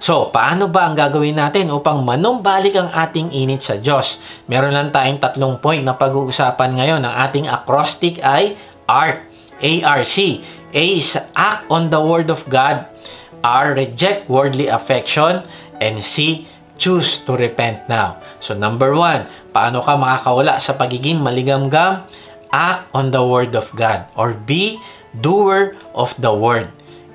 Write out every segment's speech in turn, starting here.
So, paano ba ang gagawin natin upang manumbalik ang ating init sa Diyos? Meron lang tayong 3 point na pag-uusapan ngayon. Ang ating acrostic ay ARC. A-R-C. A is act on the Word of God. R, reject worldly affection. And C, choose to repent now. So, number 1, paano ka makakawala sa pagiging maligamgam? Act on the Word of God. Or B, doer of the Word.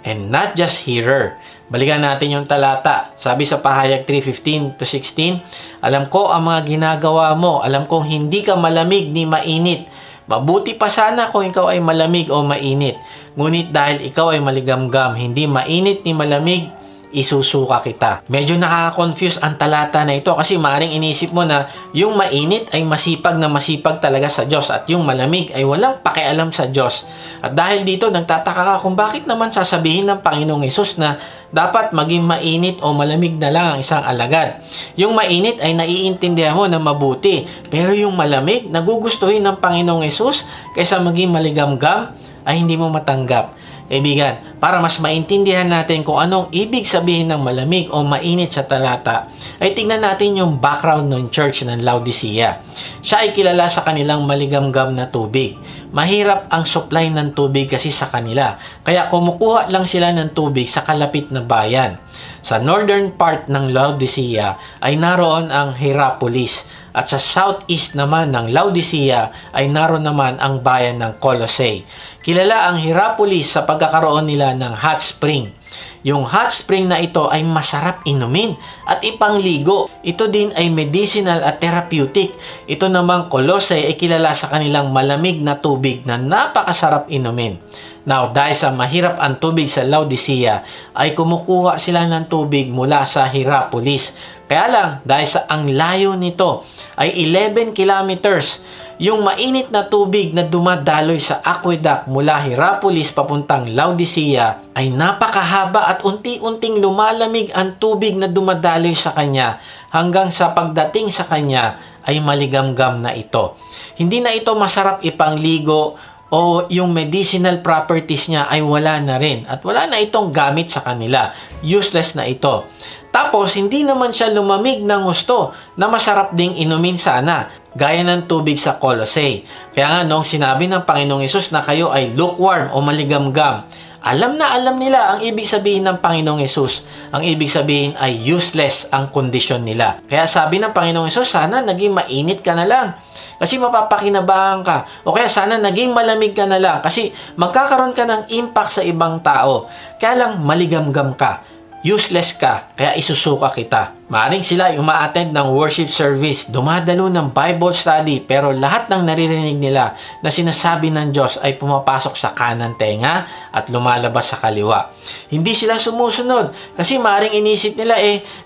And not just hearer. Balikan natin yung talata. Sabi sa Pahayag 3:15-16, alam ko ang mga ginagawa mo. Alam kong hindi ka malamig ni mainit. Mabuti pa sana kung ikaw ay malamig o mainit. Ngunit dahil ikaw ay maligamgam, hindi mainit ni malamig, isusuka kita. Medyo nakaka-confuse ang talata na ito kasi maaaring inisip mo na yung mainit ay masipag na masipag talaga sa Diyos at yung malamig ay walang pakialam sa Diyos. At dahil dito, nagtataka ka kung bakit naman sasabihin ng Panginoong Hesus na dapat maging mainit o malamig na lang ang isang alagad. Yung mainit ay naiintindihan mo na mabuti, pero yung malamig, nagugustuhin ng Panginoong Hesus kaysa maging maligamgam ay hindi mo matanggap. Kaibigan, para mas maintindihan natin kung anong ibig sabihin ng malamig o mainit sa talata, ay tingnan natin yung background ng church ng Laodicea. Siya ay kilala sa kanilang maligamgam na tubig. Mahirap ang supply ng tubig kasi sa kanila, kaya kumukuha lang sila ng tubig sa kalapit na bayan. Sa northern part ng Laodicea ay naroon ang Hierapolis, at sa southeast naman ng Laodicea ay naroon naman ang bayan ng Colossae. Kilala ang Hierapolis sa pagkakaroon nila ng hot spring. Yung hot spring na ito ay masarap inumin at ipangligo. Ito din ay medicinal at therapeutic. Ito namang Colossae ay kilala sa kanilang malamig na tubig na napakasarap inumin. Now, dahil sa mahirap ang tubig sa Laodicea, ay kumukuha sila ng tubig mula sa Hierapolis. Kaya lang, dahil sa ang layo nito ay 11 kilometers, yung mainit na tubig na dumadaloy sa aqueduct mula Hierapolis papuntang Laodicea ay napakahaba at unti-unting lumalamig ang tubig na dumadaloy sa kanya hanggang sa pagdating sa kanya ay maligamgam na ito. Hindi na ito masarap ipangligo o yung medicinal properties niya ay wala na rin at wala na itong gamit sa kanila. Useless na ito. Tapos, hindi naman siya lumamig ng gusto na masarap ding inumin sana, gaya ng tubig sa Colossae. Kaya nga, nung sinabi ng Panginoong Hesus na kayo ay lukewarm o maligamgam, alam na alam nila ang ibig sabihin ng Panginoong Hesus. Ang ibig sabihin ay useless ang kondisyon nila. Kaya sabi ng Panginoong Hesus, sana naging mainit ka na lang kasi mapapakinabangan ka. O kaya sana naging malamig ka na lang kasi magkakaroon ka ng impact sa ibang tao. Kaya lang maligamgam ka. Useless ka, kaya isusuka kita. Maaring sila ay uma-attend ng worship service, dumadalo ng Bible study, pero lahat ng naririnig nila na sinasabi ng Diyos ay pumapasok sa kanan tenga at lumalabas sa kaliwa. Hindi sila sumusunod kasi maaring inisip nila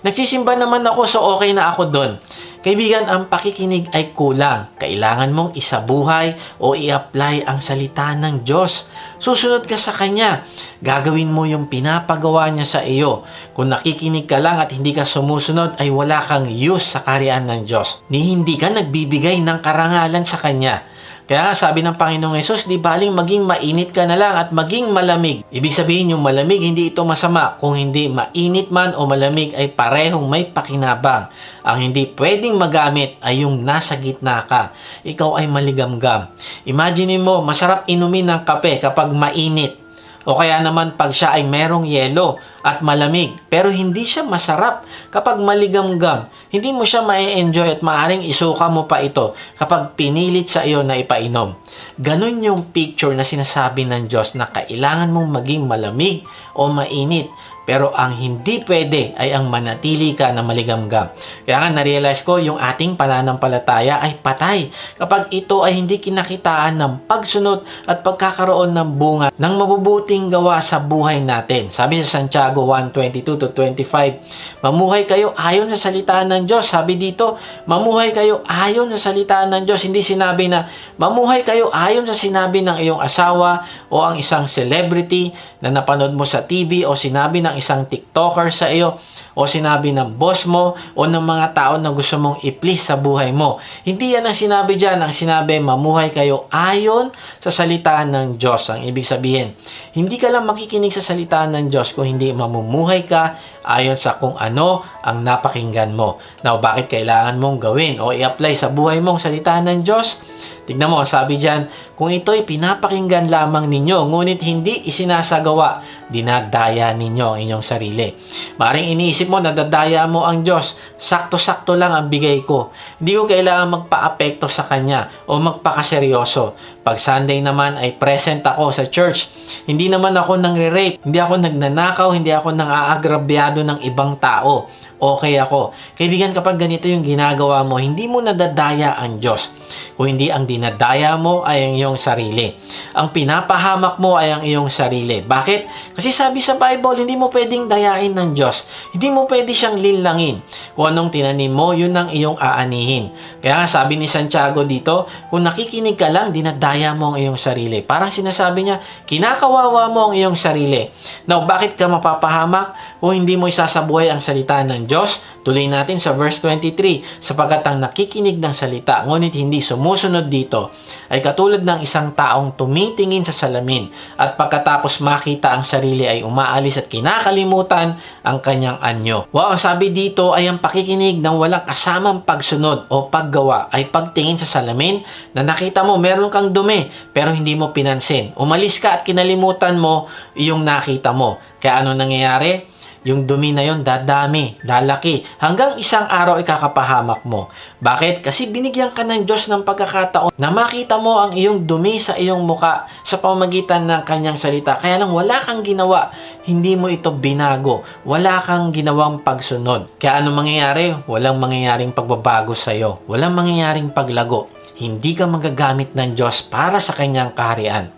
nagsisimba naman ako so okay na ako doon. Kaibigan, ang pakikinig ay kulang. Kailangan mong isabuhay o i-apply ang salita ng Diyos. Susunod ka sa Kanya. Gagawin mo yung pinapagawa niya sa iyo. Kung nakikinig ka lang at hindi ka sumusunod, ay wala kang use sa kaharian ng Diyos. Hindi ka nagbibigay ng karangalan sa Kanya. Kaya nga sabi ng Panginoong Hesus, di baling maging mainit ka na lang at maging malamig. Ibig sabihin yung malamig, hindi ito masama. Kung hindi mainit man o malamig ay parehong may pakinabang. Ang hindi pwedeng magamit ay yung nasa gitna ka. Ikaw ay maligamgam. Imagine mo, masarap inumin ng kape kapag mainit. O kaya naman pag siya ay merong yelo at malamig, pero hindi siya masarap kapag maligamgam. Hindi mo siya ma-enjoy at maaring isuka mo pa ito kapag pinilit sa iyo na ipainom. Ganun yung picture na sinasabi ng Diyos na kailangan mong maging malamig o mainit. Pero ang hindi pwede ay ang manatili ka na maligamgam. Kaya nga na-realize ko yung ating pananampalataya ay patay kapag ito ay hindi kinakitaan ng pagsunod at pagkakaroon ng bunga ng mabubuting gawa sa buhay natin. Sabi sa Santiago 1:22-25, mamuhay kayo ayon sa salita ng Diyos. Sabi dito, mamuhay kayo ayon sa salita ng Diyos. Hindi sinabi na mamuhay kayo ayon sa sinabi ng iyong asawa o ang isang celebrity na napanood mo sa TV o sinabi ng ng isang TikToker sa iyo, o sinabi ng boss mo, o ng mga tao na gusto mong i-please sa buhay mo. Hindi yan ang sinabi dyan. Ang sinabi, mamuhay kayo ayon sa salita ng Diyos. Ang ibig sabihin, hindi ka lang makikinig sa salita ng Diyos kung hindi mamumuhay ka ayon sa kung ano ang napakinggan mo. Now, bakit kailangan mong gawin o i-apply sa buhay mong salita ng Diyos? Tignan mo, sabi dyan, kung ito'y pinapakinggan lamang ninyo, ngunit hindi isinasagawa, dinadaya ninyo ang inyong sarili. Maring iniisip mo, nadadaya mo ang Diyos. Sakto-sakto lang ang bigay ko. Hindi ko kailangan magpa-apekto sa Kanya o magpakaseryoso. Pag Sunday naman ay present ako sa church. Hindi naman ako nangre-rape, hindi ako nagnanakaw, hindi ako nang-aagrabyado ng ibang tao. Okay ako. Kaibigan, kapag ganito yung ginagawa mo, hindi mo nadadaya ang Diyos. Kung hindi, ang dinadaya mo ay ang iyong sarili. Ang pinapahamak mo ay ang iyong sarili. Bakit? Kasi sabi sa Bible, hindi mo pwedeng dayain ng Diyos. Hindi mo pwede siyang linlangin. Kung anong tinanim mo, yun ang iyong aanihin. Kaya nga sabi ni Santiago dito, kung nakikinig ka lang, dinadaya mo ang iyong sarili. Parang sinasabi niya, kinakawawa mo ang iyong sarili. Now, bakit ka mapapahamak kung hindi mo isasabuhay ang salita ng Diyos? Tuloy natin sa verse 23, sapagkat ang nakikinig ng salita, ngunit hindi sumusunod dito, ay katulad ng isang taong tumitingin sa salamin at pagkatapos makita ang sarili ay umaalis at kinakalimutan ang kanyang anyo. Wow, sabi dito ay ang pakikinig ng walang kasamang pagsunod o paggawa ay pagtingin sa salamin na nakita mo meron kang dumi pero hindi mo pinansin. Umalis ka at kinalimutan mo yung nakita mo. Kaya ano nangyayari? Yung dumi na yon dadami, lalaki, hanggang isang araw ikakapahamak mo. Bakit? Kasi binigyan ka ng Diyos ng pagkakataon na makita mo ang iyong dumi sa iyong muka sa pamamagitan ng kanyang salita. Kaya lang wala kang ginawa, hindi mo ito binago, wala kang ginawang pagsunod. Kaya ano mangyayari? Walang mangyayaring pagbabago sa iyo, walang mangyayaring paglago. Hindi ka magagamit ng Diyos para sa kanyang kaharian.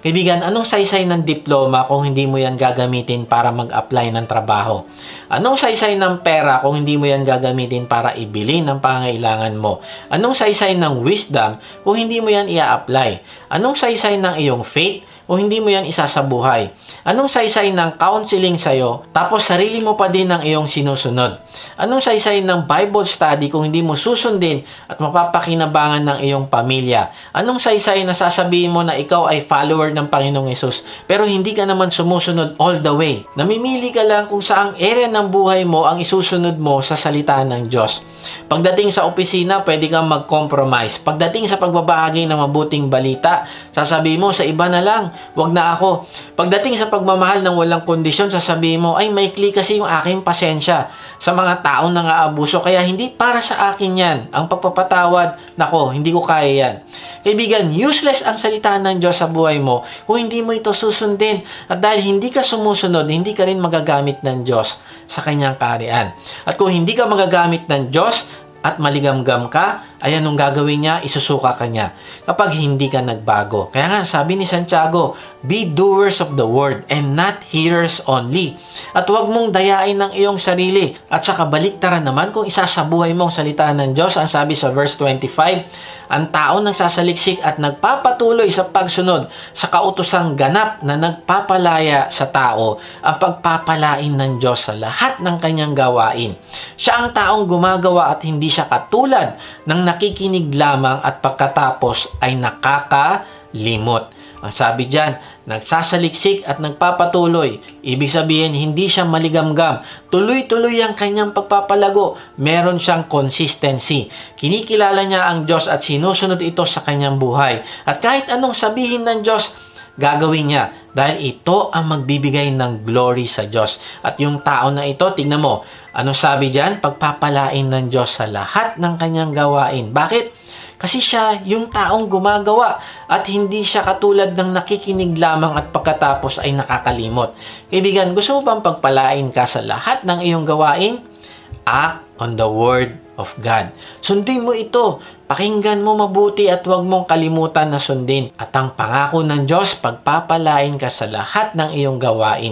Kaibigan, anong saysay ng diploma kung hindi mo yan gagamitin para mag-apply ng trabaho? Anong saysay ng pera kung hindi mo yan gagamitin para ibili ng pangangailangan mo? Anong saysay ng wisdom kung hindi mo yan ia-apply? Anong saysay ng iyong faith kung hindi mo yan isasabuhay? Anong saysay ng counseling sa'yo tapos sarili mo pa din ang iyong sinusunod? Anong saysay ng Bible study kung hindi mo susundin at mapapakinabangan ng iyong pamilya? Anong saysay na sasabihin mo na ikaw ay follower ng Panginoong Hesus pero hindi ka naman sumusunod all the way? Namimili ka lang kung saang area ng buhay mo ang isusunod mo sa salita ng Diyos. Pagdating sa opisina, pwede kang mag-compromise. Pagdating sa pagbabahagi ng mabuting balita, sasabihin mo sa iba na lang, wag na ako. Pagdating sa pagmamahal ng walang kondisyon, sasabihin mo, ay maikli kasi yung aking pasensya sa mga taong nang-aabuso, kaya hindi para sa akin yan. Ang pagpapatawad, nako, hindi ko kaya yan. Kaibigan, useless ang salita ng Diyos sa buhay mo kung hindi mo ito susundin. At dahil hindi ka sumusunod, hindi ka rin magagamit ng Diyos sa kanyang kaharian. At kung hindi ka magagamit ng Diyos at maligamgam ka, ay anong gagawin niya? Isusuka ka niya kapag hindi ka nagbago. Kaya nga, sabi ni Santiago, be doers of the word and not hearers only. At huwag mong dayain ng iyong sarili. At sa kabaliktaran naman, kung isasabuhay mo ang salita ng Diyos, ang sabi sa verse 25, ang tao nang sasaliksik at nagpapatuloy sa pagsunod sa kautosang ganap na nagpapalaya sa tao, ang pagpapalain ng Diyos sa lahat ng kanyang gawain. Siya ang taong gumagawa at hindi siya katulad ng nakikinig lamang at pagkatapos ay nakakalimot. Ang sabi dyan, nagsasaliksik at nagpapatuloy. Ibig sabihin, hindi siya maligamgam. Tuloy-tuloy ang kanyang pagpapalago. Meron siyang consistency. Kinikilala niya ang Diyos at sinusunod ito sa kanyang buhay. At kahit anong sabihin ng Diyos, gagawin niya. Dahil ito ang magbibigay ng glory sa Diyos. At yung tao na ito, tignan mo, ano sabi dyan? Pagpapalain ng Diyos sa lahat ng kanyang gawain. Bakit? Kasi siya yung taong gumagawa at hindi siya katulad ng nakikinig lamang at pagkatapos ay nakakalimot. Kaibigan, gusto mo bang pagpalain ka sa lahat ng iyong gawain? Act on the Word of God. Sundin mo ito. Pakinggan mo mabuti at huwag mong kalimutan na sundin. At ang pangako ng Diyos, pagpapalain ka sa lahat ng iyong gawain.